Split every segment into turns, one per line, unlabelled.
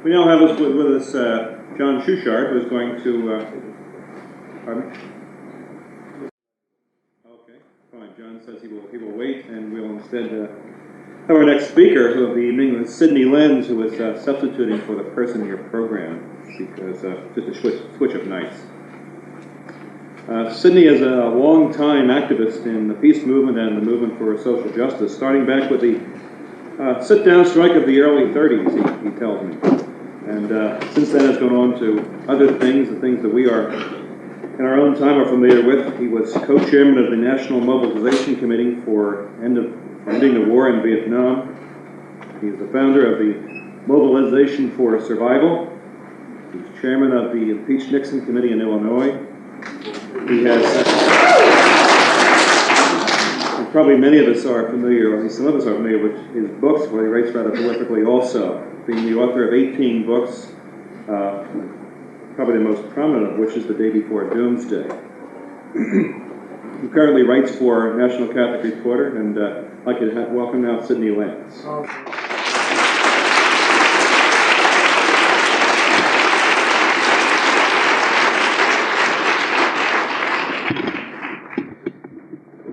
We now have with us John Schuchard, who's going to. Pardon? Okay, fine. John says he will wait, and we'll instead have our next speaker of the evening, Sidney Lens, who is substituting for the person in your program because just a switch of nights. Sidney is a long-time activist in the peace movement and the movement for social justice, starting back with the sit-down strike of the early 30s, he tells me. And since then has gone on to other things, the things that we are, in our own time, are familiar with. He was co-chairman of the National Mobilization Committee for ending the war in Vietnam. He's the founder of the Mobilization for Survival. He's chairman of the Impeach Nixon Committee in Illinois. He has, and probably many of us are familiar, or at least some of us are familiar with his books, where he writes rather prolifically also, being the author of 18 books, probably the most prominent of which is The Day Before Doomsday. He currently writes for National Catholic Reporter, and I'd like to welcome now Sidney Lens.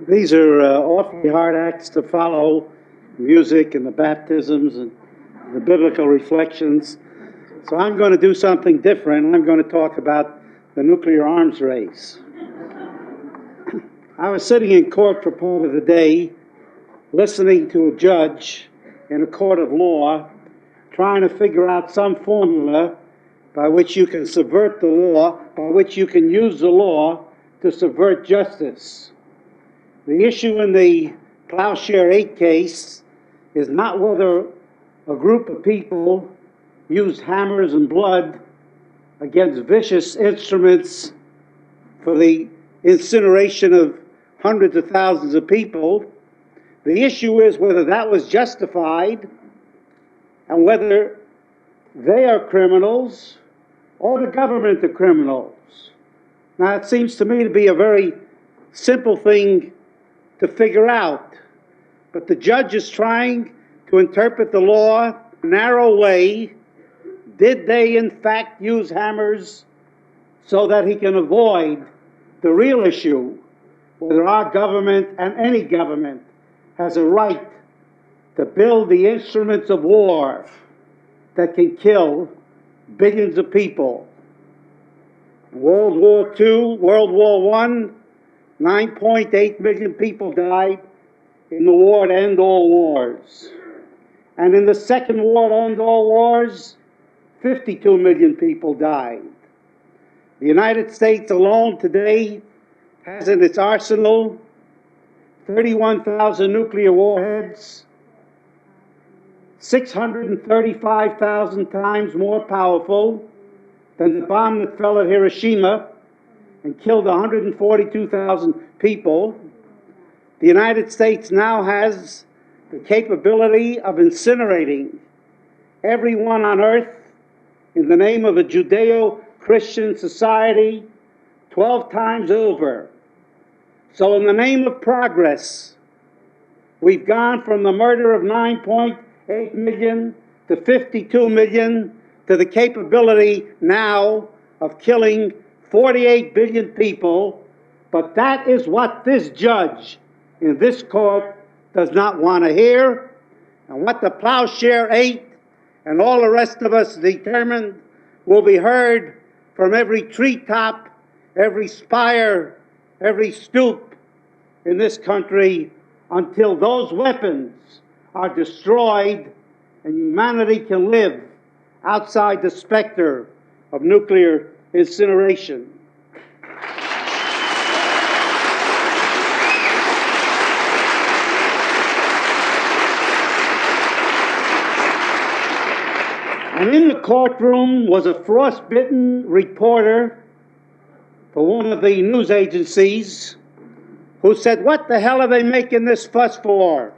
These are awfully hard acts to follow, music and the baptisms and the biblical reflections. So I'm going to do something different. I'm going to talk about the nuclear arms race. I was sitting in court for part of the day, listening to a judge in a court of law, trying to figure out some formula by which you can subvert the law, by which you can use the law to subvert justice. The issue in the Plowshare 8 case is not whether a group of people used hammers and blood against vicious instruments for the incineration of hundreds of thousands of people. The issue is whether that was justified and whether they are criminals or the government are criminals. Now, it seems to me to be a very simple thing to figure out, but the judge is trying to interpret the law in a narrow way. Did they in fact use hammers so that he can avoid the real issue, whether our government and any government has a right to build the instruments of war that can kill billions of people? World War II, World War I, 9.8 million people died in the war to end all wars. And in the second war to end all wars, 52 million people died. The United States alone today has in its arsenal 31,000 nuclear warheads, 635,000 times more powerful than the bomb that fell at Hiroshima and killed 142,000 people. The United States now has the capability of incinerating everyone on earth in the name of a Judeo-Christian society 12 times over. So in the name of progress, we've gone from the murder of 9.8 million to 52 million to the capability now of killing 48 billion people, but that is what this judge in this court does not want to hear, and what the Plowshare 8 and all the rest of us determined will be heard from every treetop, every spire, every stoop in this country until those weapons are destroyed and humanity can live outside the specter of nuclear incineration. And in the courtroom was a frostbitten reporter for one of the news agencies who said, "What the hell are they making this fuss for?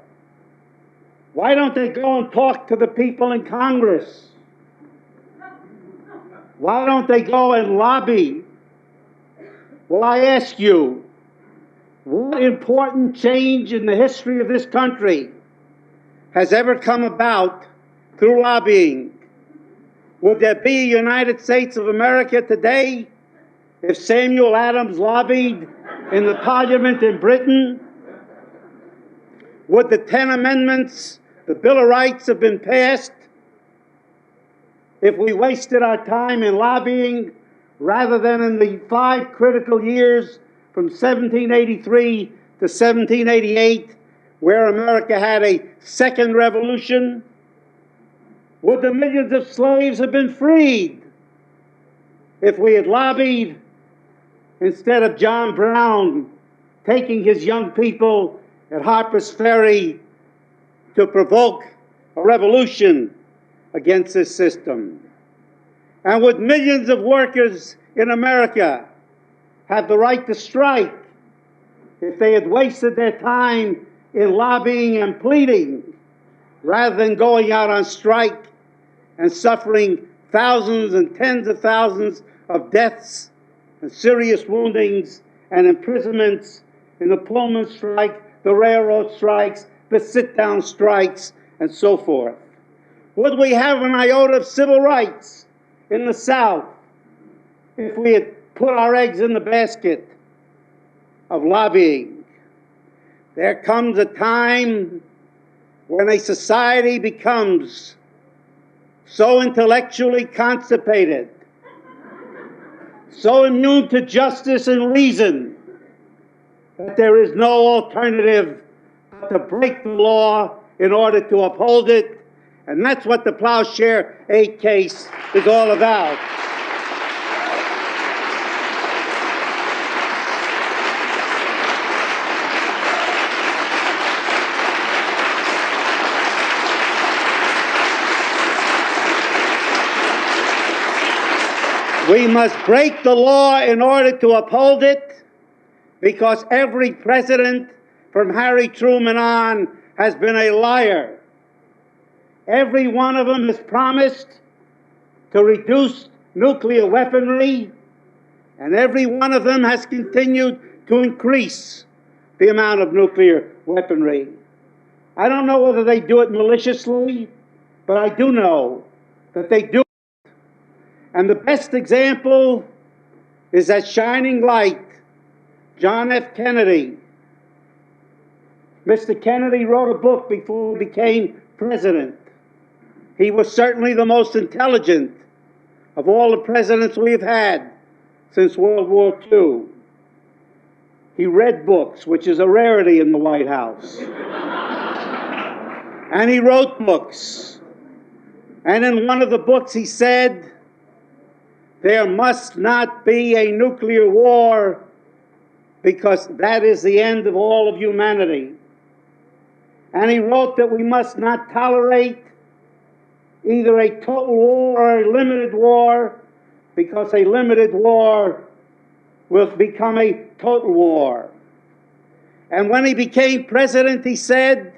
Why don't they go and talk to the people in Congress? Why don't they go and lobby?" Well, I ask you, what important change in the history of this country has ever come about through lobbying? Would there be a United States of America today if Samuel Adams lobbied in the Parliament in Britain? Would the 10 amendments, the Bill of Rights, have been passed if we wasted our time in lobbying rather than in the 5 critical years from 1783 to 1788, where America had a second revolution? Would the millions of slaves have been freed if we had lobbied instead of John Brown taking his young people at Harper's Ferry to provoke a revolution against this system? And would millions of workers in America have the right to strike if they had wasted their time in lobbying and pleading rather than going out on strike and suffering thousands and tens of thousands of deaths and serious woundings and imprisonments in the Pullman strike, the railroad strikes, the sit-down strikes, and so forth? Would we have an iota of civil rights in the South if we had put our eggs in the basket of lobbying? There comes a time when a society becomes so intellectually constipated, so immune to justice and reason, that there is no alternative but to break the law in order to uphold it. And that's what the Plowshare 8 case is all about. We must break the law in order to uphold it, because every president from Harry Truman on has been a liar. Every one of them has promised to reduce nuclear weaponry, and every one of them has continued to increase the amount of nuclear weaponry. I don't know whether they do it maliciously, but I do know that they do. And the best example is that shining light, John F. Kennedy. Mr. Kennedy wrote a book before he became president. He was certainly the most intelligent of all the presidents we've had since World War II. He read books, which is a rarity in the White House. And he wrote books. And in one of the books he said, there must not be a nuclear war because that is the end of all of humanity. And he wrote that we must not tolerate either a total war or a limited war, because a limited war will become a total war. And when he became president, he said,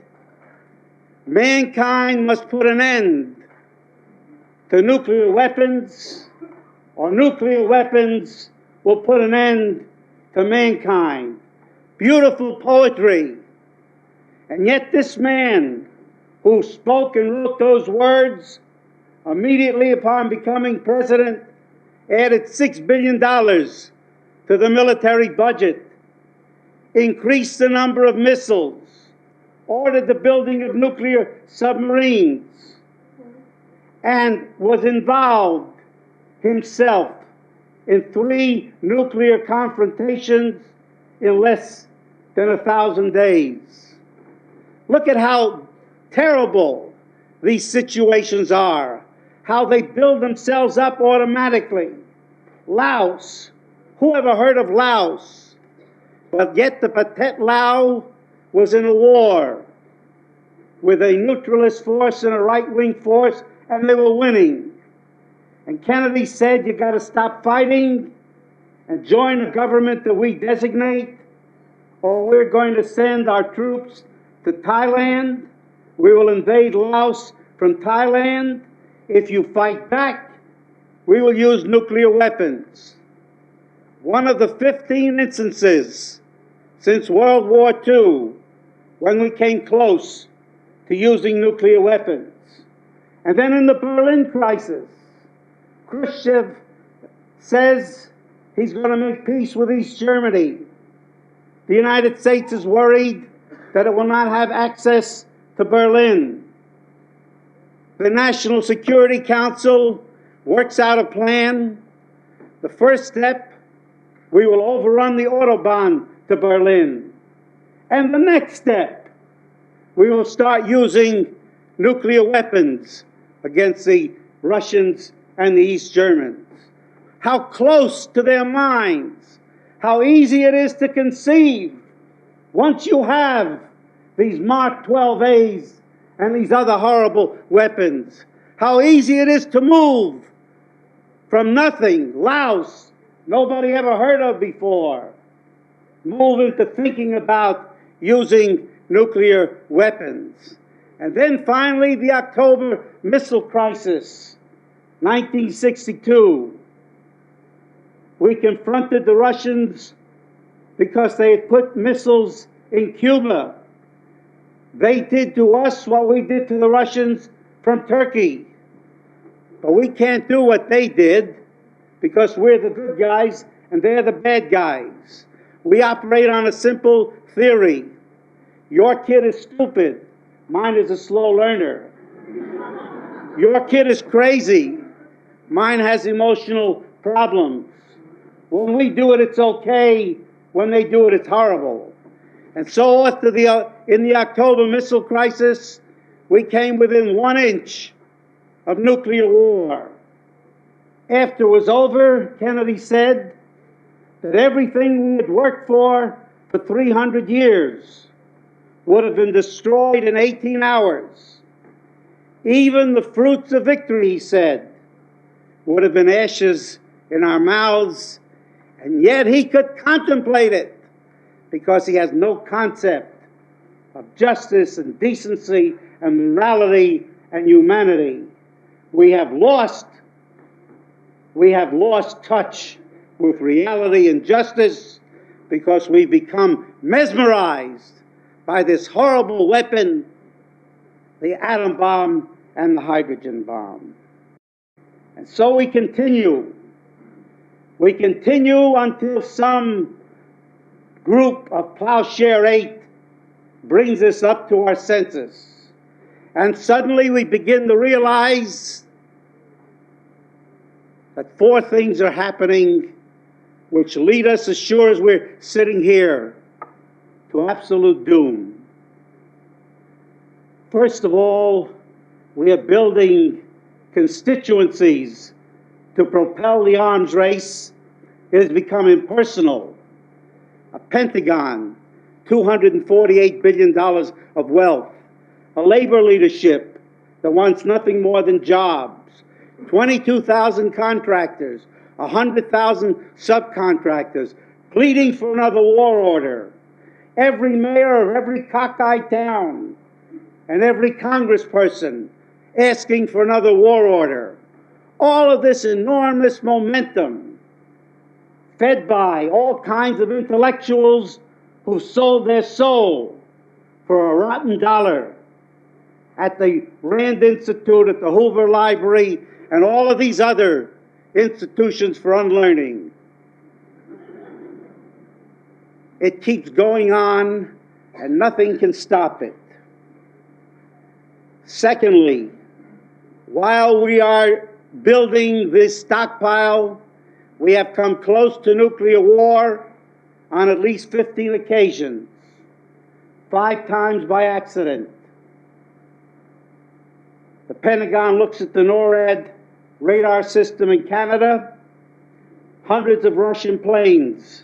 mankind must put an end to nuclear weapons, or nuclear weapons will put an end to mankind. Beautiful poetry. And yet this man who spoke and wrote those words immediately upon becoming president added $6 billion to the military budget, increased the number of missiles, ordered the building of nuclear submarines, and was involved himself in 3 nuclear confrontations in less than 1,000 days. Look at how terrible these situations are, how they build themselves up automatically. Laos, who ever heard of Laos? But yet the Pathet Lao was in a war with a neutralist force and a right-wing force, and they were winning. And Kennedy said, you got to stop fighting and join a government that we designate, or we're going to send our troops to Thailand. We will invade Laos from Thailand. If you fight back, we will use nuclear weapons. One of the 15 instances since World War II when we came close to using nuclear weapons. And then in the Berlin crisis, Khrushchev says he's going to make peace with East Germany. The United States is worried that it will not have access to Berlin. The National Security Council works out a plan. The first step, we will overrun the Autobahn to Berlin. And the next step, we will start using nuclear weapons against the Russians and the East Germans. How close to their minds, how easy it is to conceive once you have these Mark 12As and these other horrible weapons. How easy it is to move from nothing, Laos, nobody ever heard of before, move into thinking about using nuclear weapons. And then finally, the October missile crisis, 1962. We confronted the Russians because they had put missiles in Cuba. They did to us what we did to the Russians from Turkey. But we can't do what they did because we're the good guys and they're the bad guys. We operate on a simple theory. Your kid is stupid. Mine is a slow learner. Your kid is crazy. Mine has emotional problems. When we do it, it's okay. When they do it, it's horrible. And so after in the October missile crisis, we came within 1 inch of nuclear war. After it was over, Kennedy said that everything we had worked for 300 years would have been destroyed in 18 hours. Even the fruits of victory, he said, would have been ashes in our mouths, and yet he could contemplate it because he has no concept of justice and decency and morality and humanity. We have lost touch with reality and justice because we've become mesmerized by this horrible weapon, the atom bomb and the hydrogen bomb. And so we continue. We continue until some group of Plowshare 8 brings us up to our senses. And suddenly we begin to realize that 4 things are happening which lead us, as sure as we're sitting here, to absolute doom. First of all, we are building constituencies to propel the arms race. It has become impersonal. A Pentagon, $248 billion of wealth, a labor leadership that wants nothing more than jobs, 22,000 contractors, 100,000 subcontractors pleading for another war order, every mayor of every cockeyed town and every congressperson asking for another war order. All of this enormous momentum fed by all kinds of intellectuals who sold their soul for a rotten dollar at the Rand Institute, at the Hoover Library, and all of these other institutions for unlearning. It keeps going on, and nothing can stop it. Secondly, while we are building this stockpile, we have come close to nuclear war on at least 15 occasions, 5 times by accident. The Pentagon looks at the NORAD radar system in Canada. Hundreds of Russian planes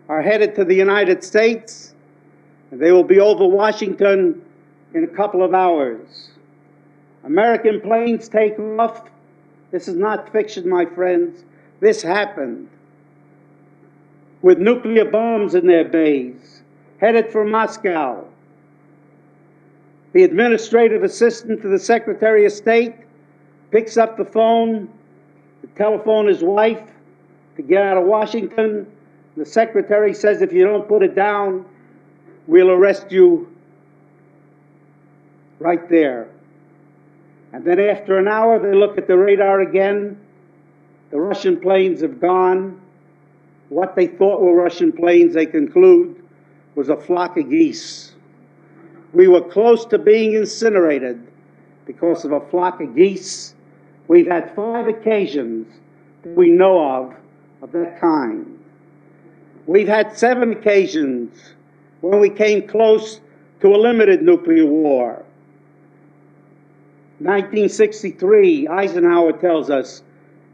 are headed to the United States, and they will be over Washington in a couple of hours. American planes take off. This is not fiction, my friends. This happened. With nuclear bombs in their bays, headed for Moscow. The administrative assistant to the Secretary of State picks up the phone to telephone his wife to get out of Washington. The secretary says, if you don't put it down, we'll arrest you right there. And then after an hour, they look at the radar again, The Russian planes have gone. What they thought were Russian planes, they conclude, was a flock of geese. We were close to being incinerated because of a flock of geese. We've had 5 occasions that we know of that kind. We've had 7 occasions when we came close to a limited nuclear war. 1963, Eisenhower tells us,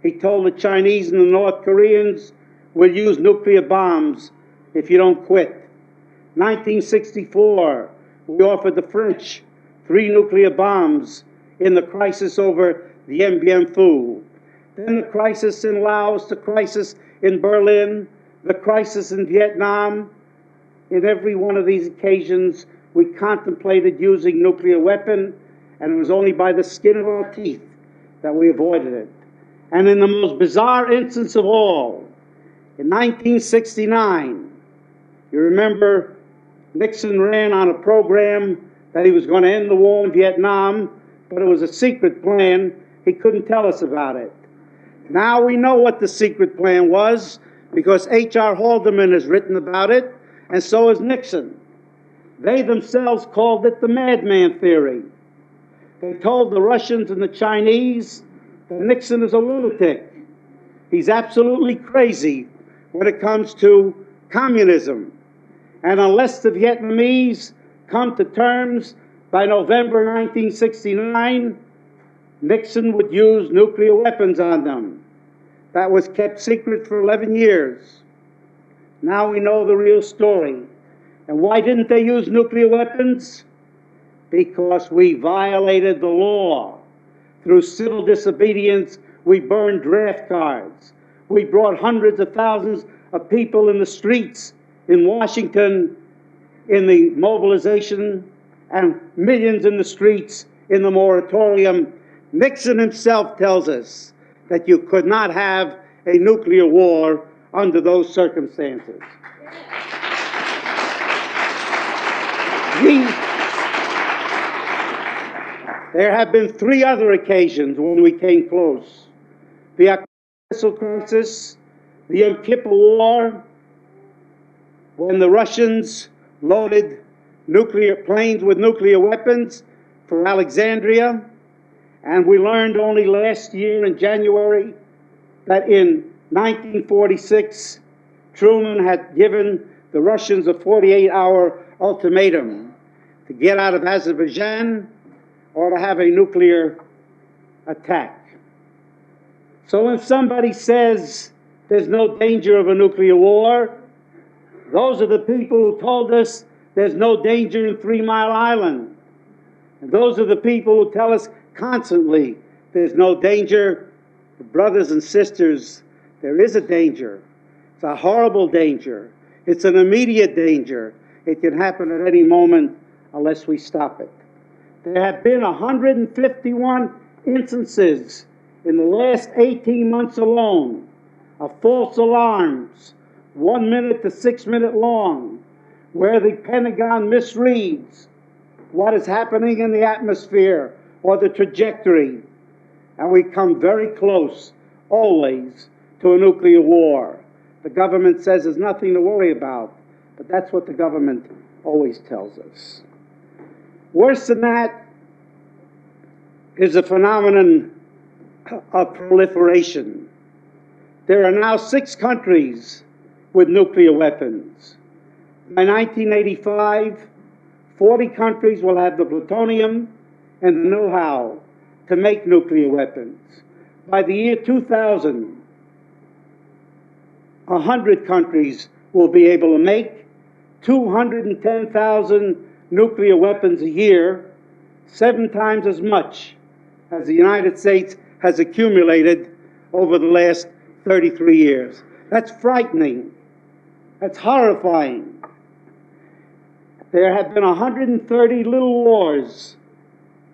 he told the Chinese and the North Koreans, we'll use nuclear bombs if you don't quit. 1964, we offered the French 3 nuclear bombs in the crisis over the Dien Phu. Then the crisis in Laos, the crisis in Berlin, the crisis in Vietnam. In every one of these occasions, we contemplated using nuclear weapon, and it was only by the skin of our teeth that we avoided it. And in the most bizarre instance of all, in 1969, you remember Nixon ran on a program that he was going to end the war in Vietnam, but it was a secret plan. He couldn't tell us about it. Now we know what the secret plan was because H.R. Haldeman has written about it, and so has Nixon. They themselves called it the madman theory. They told the Russians and the Chinese that Nixon is a lunatic. He's absolutely crazy when it comes to communism. And unless the Vietnamese come to terms by November 1969, Nixon would use nuclear weapons on them. That was kept secret for 11 years. Now we know the real story. And why didn't they use nuclear weapons? Because we violated the law. Through civil disobedience, we burned draft cards. We brought hundreds of thousands of people in the streets in Washington in the mobilization and millions in the streets in the moratorium. Nixon himself tells us that you could not have a nuclear war under those circumstances. There have been 3 other occasions when we came close. The October Missile Crisis, the Yom Kippur War, when the Russians loaded nuclear planes with nuclear weapons for Alexandria, and we learned only last year in January that in 1946, Truman had given the Russians a 48-hour ultimatum to get out of Azerbaijan or to have a nuclear attack. So when somebody says there's no danger of a nuclear war, those are the people who told us there's no danger in 3 Mile Island. And those are the people who tell us constantly there's no danger. Brothers and sisters, there is a danger. It's a horrible danger. It's an immediate danger. It can happen at any moment unless we stop it. There have been 151 instances in the last 18 months alone of false alarms, 1 minute to 6 minute long, where the Pentagon misreads what is happening in the atmosphere or the trajectory. And we come very close, always, to a nuclear war. The government says there's nothing to worry about, but that's what the government always tells us. Worse than that is the phenomenon of proliferation. There are now 6 countries with nuclear weapons. By 1985, 40 countries will have the plutonium and the know-how to make nuclear weapons. By the year 2000, 100 countries will be able to make 210,000 nuclear weapons a year, 7 times as much as the United States has accumulated over the last 33 years. That's frightening. That's horrifying. There have been 130 little wars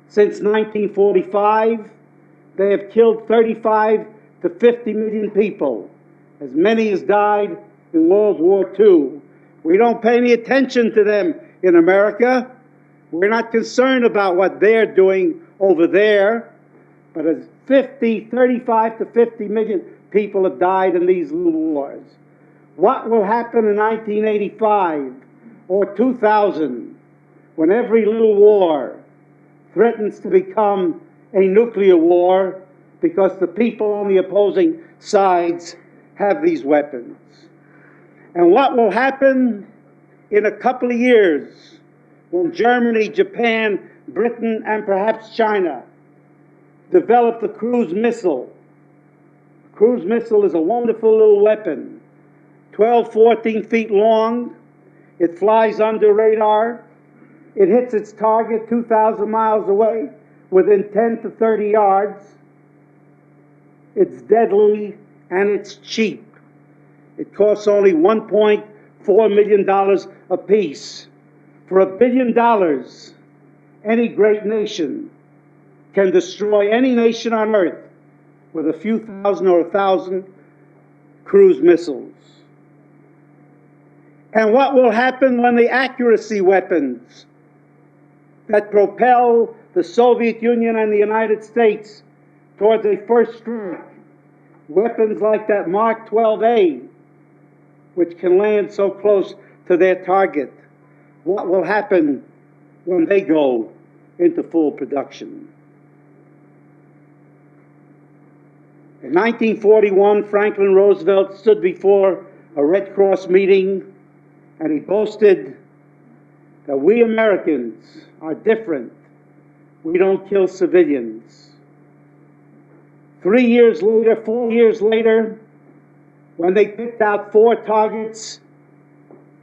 since 1945. They have killed 35 to 50 million people, as many as died in World War II. We don't pay any attention to them in America. We're not concerned about what they're doing over there. But as 35 to 50 million people have died in these little wars. What will happen in 1985 or 2000 when every little war threatens to become a nuclear war because the people on the opposing sides have these weapons? And what will happen in a couple of years when Germany, Japan, Britain, and perhaps China develop the cruise missile? Cruise missile is a wonderful little weapon, 12, 14 feet long. It flies under radar. It hits its target 2,000 miles away within 10 to 30 yards. It's deadly and it's cheap. It costs only $1.4 million apiece. For $1 billion, any great nation can destroy any nation on earth with a few thousand or 1,000 cruise missiles. And what will happen when the accuracy weapons that propel the Soviet Union and the United States towards a first strike, weapons like that Mark 12A, which can land so close to their target, what will happen when they go into full production? In 1941, Franklin Roosevelt stood before a Red Cross meeting and he boasted that we Americans are different. We don't kill civilians. 3 years later, 4 years later, when they picked out 4 targets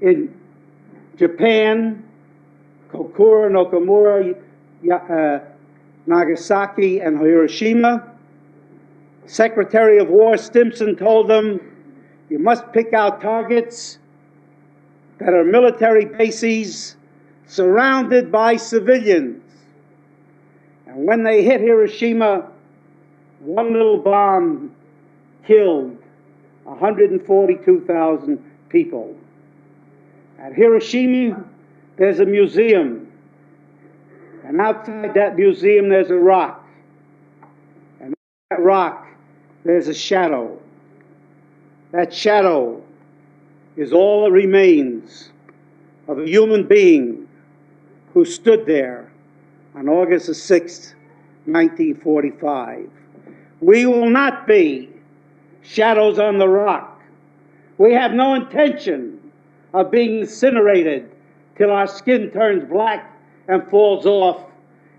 in Japan, Kokura, Nakamura, Nagasaki, and Hiroshima, Secretary of War Stimson told them, you must pick out targets that are military bases surrounded by civilians. And when they hit Hiroshima, one little bomb killed 142,000 people. At Hiroshima, there's a museum. And outside that museum, there's a rock. And on that rock, there's a shadow. That shadow is all that remains of a human being who stood there on August the 6th, 1945. We will not be shadows on the rock. We have no intention of being incinerated till our skin turns black and falls off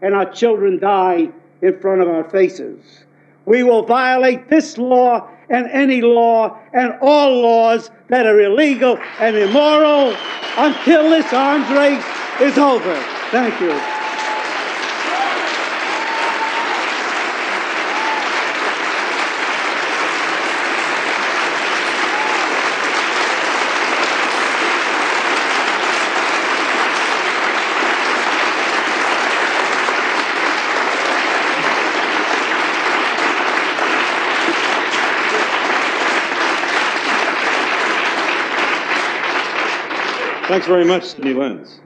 and our children die in front of our faces. We will violate this law and any law and all laws that are illegal and immoral until this arms race is over. Thank you.
Thanks very much, Sidney Lens.